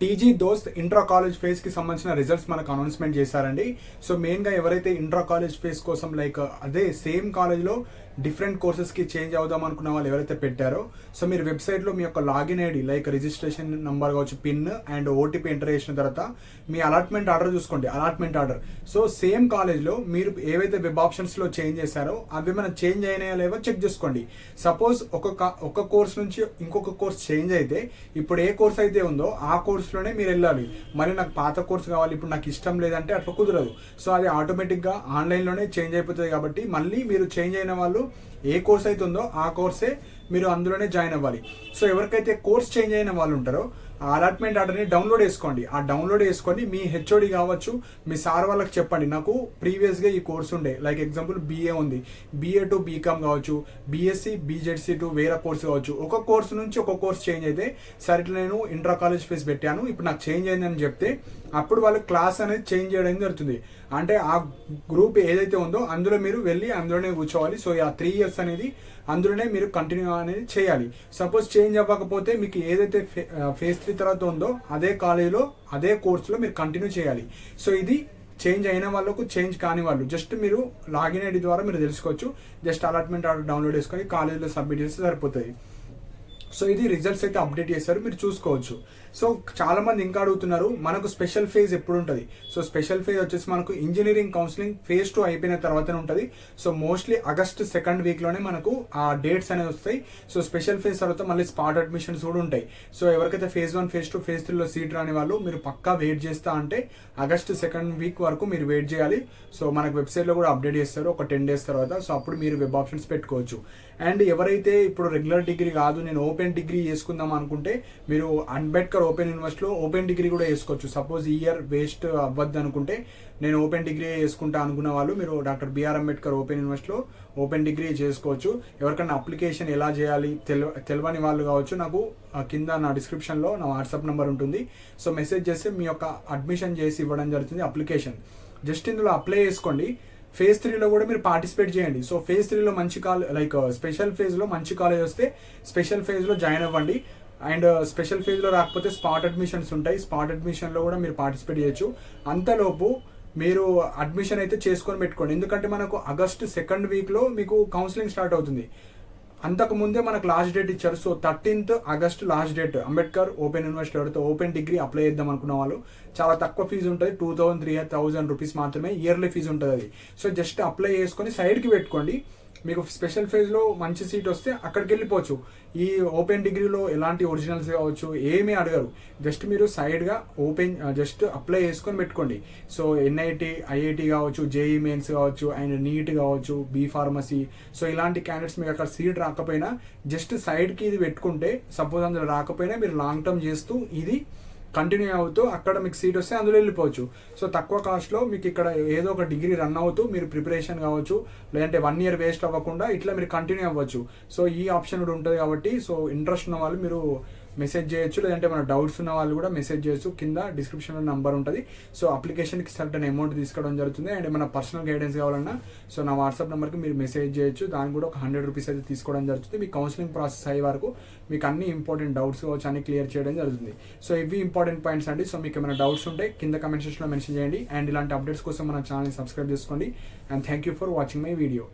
TG దోస్త్ intra college phase కి సంబంధించిన రిజల్ట్స్ మనకు అనౌన్స్మెంట్ చేశారండి. సో మెయిన్ గా ఎవరైతే ఇంట్రా కాలేజ్ ఫేజ్ కోసం లైక్ అదే సేమ్ కాలేజ్ లో డిఫరెంట్ కోర్సెస్ కి చేంజ్ అవుదాం అనుకున్న వాళ్ళు ఎవరైతే పెట్టారో, సో మీరు వెబ్సైట్ లో మీ యొక్క login ID like registration number కావచ్చు, పిన్ అండ్ ఓటీపీ ఎంటర్ చేసిన తర్వాత మీ అలాట్మెంట్ ఆర్డర్ చూసుకోండి. Allotment order so same college లో మీరు ఏవైతే వెబ్ ఆప్షన్స్ లో చేంజ్ చేశారో అవి మనం చేంజ్ అయినాయో లేవో చెక్ చేసుకోండి. సపోజ్ ఒక కోర్స్ నుంచి ఇంకొక కోర్స్ చేంజ్ అయితే ఇప్పుడు ఏ కోర్స్ అయితే ఉందో ఆ కోర్సులోనే మీరు వెళ్ళాలి. మరి నాకు పాత కోర్స్ కావాలి, ఇప్పుడు నాకు ఇష్టం లేదంటే అట్లా కుదరదు. సో అది ఆటోమేటిక్గా ఆన్లైన్లోనే చేంజ్ అయిపోతుంది. కాబట్టి మళ్ళీ మీరు చేంజ్ అయిన వాళ్ళు ఏ కోర్స్ అయితే ఉందో ఆ కోర్సే మీరు అందులోనే జాయిన్ అవ్వాలి. సో ఎవరికైతే కోర్స్ చేంజ్ అయిన వాళ్ళు ఉంటారో ఆ అలాట్మెంట్ ఆర్డర్ని డౌన్లోడ్ చేసుకోండి. ఆ డౌన్లోడ్ చేసుకొని మీ హెచ్ఓడి కావచ్చు, మీ సార్ వాళ్ళకి చెప్పండి, నాకు ప్రీవియస్గా ఈ కోర్స్ ఉండే లైక్ ఎగ్జాంపుల్ బీఏ ఉంది, బీఏ టు బీకామ్ కావచ్చు, బీఎస్సీ బీజెడ్సీ టు వేరే కోర్స్ కావచ్చు. ఒక కోర్సు నుంచి ఒక కోర్స్ చేంజ్ అయితే సరే ఇట్లా నేను ఇంట్రా కాలేజ్ ఫీజు పెట్టాను, ఇప్పుడు నాకు చేంజ్ అయిందని చెప్తే అప్పుడు వాళ్ళు క్లాస్ అనేది చేంజ్ చేయడం జరుగుతుంది. అంటే ఆ గ్రూప్ ఏదైతే ఉందో అందులో మీరు వెళ్ళి అందులోనే కూర్చోవాలి. సో ఆ 3 years అనేది అందులోనే మీరు కంటిన్యూ అనేది చేయాలి. సపోజ్ చేంజ్ అవ్వకపోతే మీకు ఏదైతే ఫేజ్ 3 తర్వాత ఉందో అదే కాలేజీలో అదే కోర్సులో మీరు కంటిన్యూ చేయాలి. సో ఇది చేంజ్ అయిన వాళ్ళకు, చేంజ్ కాని వాళ్ళు జస్ట్ మీరు లాగిన్ ఐడి ద్వారా మీరు తెలుసుకోవచ్చు. జస్ట్ అలాట్మెంట్ ఆర్డర్ డౌన్లోడ్ చేసుకొని కాలేజీలో సబ్మిట్ చేస్తే సరిపోతుంది. సో ఇది రిజల్ట్స్ అయితే అప్డేట్ చేశారు, మీరు చూసుకోవచ్చు. సో చాలా మంది ఇంకా అడుగుతున్నారు మనకు స్పెషల్ ఫేజ్ ఎప్పుడు ఉంటుంది. సో స్పెషల్ ఫేజ్ వచ్చేసి మనకు ఇంజనీరింగ్ కౌన్సిలింగ్ ఫేజ్ 2 అయిపోయిన తర్వాతనే ఉంటుంది. సో మోస్ట్లీ ఆగస్ట్ 2nd వీక్లోనే మనకు ఆ డేట్స్ అనేవి వస్తాయి. సో స్పెషల్ ఫేజ్ తర్వాత మళ్ళీ స్పాట్ అడ్మిషన్స్ కూడా ఉంటాయి. సో ఎవరికైతే ఫేజ్ 1 ఫేజ్ 2 ఫేజ్ 3లో సీట్ రాని వాళ్ళు మీరు పక్కా వెయిట్ చేస్తా అంటే ఆగస్ట్ 2nd వీక్ వరకు మీరు వెయిట్ చేయాలి. సో మనకు వెబ్సైట్లో కూడా అప్డేట్ చేస్తారు ఒక 10 days తర్వాత. సో అప్పుడు మీరు వెబ్ ఆప్షన్స్ పెట్టుకోవచ్చు. అండ్ ఎవరైతే ఇప్పుడు రెగ్యులర్ డిగ్రీ కాదు నేను ఓపెన్ డిగ్రీ చేసుకుందాం అనుకుంటే మీరు అంబేద్కర్ ఓపెన్ యూనివర్సిటీలో ఓపెన్ డిగ్రీ కూడా చేసుకోవచ్చు. సపోజ్ ఈ ఇయర్ వేస్ట్ అవ్వద్దు అనుకుంటే నేను ఓపెన్ డిగ్రీ చేసుకుంటా అనుకున్న వాళ్ళు మీరు డాక్టర్ బిఆర్ అంబేద్కర్ ఓపెన్ యూనివర్సిటీలో ఓపెన్ డిగ్రీ చేసుకోవచ్చు. ఎవరికైనా అప్లికేషన్ ఎలా చేయాలి తెలియని వాళ్ళు కావచ్చు, నాకు కింద నా డిస్క్రిప్షన్లో నా వాట్సాప్ నెంబర్ ఉంటుంది. సో మెసేజ్ చేస్తే మీ యొక్క అడ్మిషన్ చేసి ఇవ్వడం జరుగుతుంది. అప్లికేషన్ జస్ట్ ఇందులో అప్లై చేసుకోండి. ఫేజ్ 3లో కూడా మీరు పార్టిసిపేట్ చేయండి. సో ఫేజ్ 3లో మంచి లైక్ స్పెషల్ ఫేజ్లో మంచి కాలేజ్ వస్తే స్పెషల్ ఫేజ్లో జాయిన్ అవ్వండి. అండ్ స్పెషల్ ఫేజ్లో రాకపోతే స్పాట్ అడ్మిషన్స్ ఉంటాయి. స్పాట్ అడ్మిషన్లో కూడా మీరు పార్టిసిపేట్ చేయొచ్చు. అంతలోపు మీరు అడ్మిషన్ అయితే చేసుకొని పెట్టుకోండి. ఎందుకంటే మనకు ఆగస్ట్ 2nd వీక్లో మీకు కౌన్సిలింగ్ స్టార్ట్ అవుతుంది. అంతకు ముందే మనకు లాస్ట్ డేట్ ఇచ్చారు. So 13th August last date. Ambedkar open university ఎవరితో ఓపెన్ డిగ్రీ అప్లై చేద్దాం అనుకున్న వాళ్ళు చాలా తక్కువ ఫీజు ఉంటుంది, 2,000-3,000 రూపీస్ మాత్రమే ఇయర్లీ ఫీజు ఉంటుంది అది. సో జస్ట్ అప్లై చేసుకొని సైడ్కి పెట్టుకోండి. మీకు స్పెషల్ ఫేజ్లో మంచి సీట్ వస్తే అక్కడికి వెళ్ళిపోవచ్చు. ఈ ఓపెన్ డిగ్రీలో ఎలాంటి ఒరిజినల్స్ కావచ్చు ఏమీ అడగరు. జస్ట్ మీరు సైడ్గా ఓపెన్ జస్ట్ అప్లై చేసుకొని పెట్టుకోండి. సో ఎన్ఐటి ఐఐటి కావచ్చు, జేఈ మెయిన్స్ కావచ్చు, అండ్ నీట్ కావచ్చు, బీ ఫార్మసీ, సో ఇలాంటి క్యాండిడేట్స్ మీకు అక్కడ సీట్ రాకపోయినా జస్ట్ సైడ్కి ఇది పెట్టుకుంటే సపోజ్ అందులో రాకపోయినా మీరు లాంగ్ టర్మ్ చేస్తూ ఇది కంటిన్యూ అవుతూ అక్కడ మీకు సీట్ వస్తే అందులో వెళ్ళిపోవచ్చు. సో తక్కువ కాస్ట్లో మీకు ఇక్కడ ఏదో ఒక డిగ్రీ రన్ అవుతూ మీరు ప్రిపరేషన్ కావచ్చు, లేదంటే 1 year వేస్ట్ అవ్వకుండా ఇట్లా మీరు కంటిన్యూ అవ్వచ్చు. సో ఈ ఆప్షన్ కూడా ఉంటుంది. కాబట్టి సో ఇంట్రెస్ట్ ఉన్న వాళ్ళు మీరు మెసేజ్ చేయొచ్చు, లేదంటే మన డౌట్స్ ఉన్న వాళ్ళు కూడా మెసేజ్ చేయొచ్చు. కింద డిస్క్రిప్షన్లో నెంబర్ ఉంటుంది. సో అప్లికేషన్కి సర్టన్ అమౌంట్ తీసుకోవడం జరుగుతుంది. అండ్ మన పర్సనల్ గైడెన్స్ కావాలన్నా సో నా వాట్సాప్ నెంబర్కి మీరు మెసేజ్ చేయొచ్చు. దానికి కూడా ఒక 100 రూపీస్ అయితే తీసుకోవడం జరుగుతుంది. మీ కౌన్సిలింగ్ ప్రాసెస్ అయ్యే వరకు మీకు అన్ని ఇంపార్టెంట్ డౌట్స్ కావచ్చు అన్ని క్లియర్ చేయడం జరుగుతుంది. సో ఇవి ఇంపార్టెంట్ పాయింట్స్ అండి. సో మీకు ఏమైనా డౌట్స్ ఉంటే కింద కమెంట్ సెక్షన్లో మెన్షన్ చేయండి. అండ్ ఇలాంటి అప్డేట్స్ కోసం మన ఛానల్ని సబ్స్క్రైబ్ చేసుకోండి. And thank you for watching my video.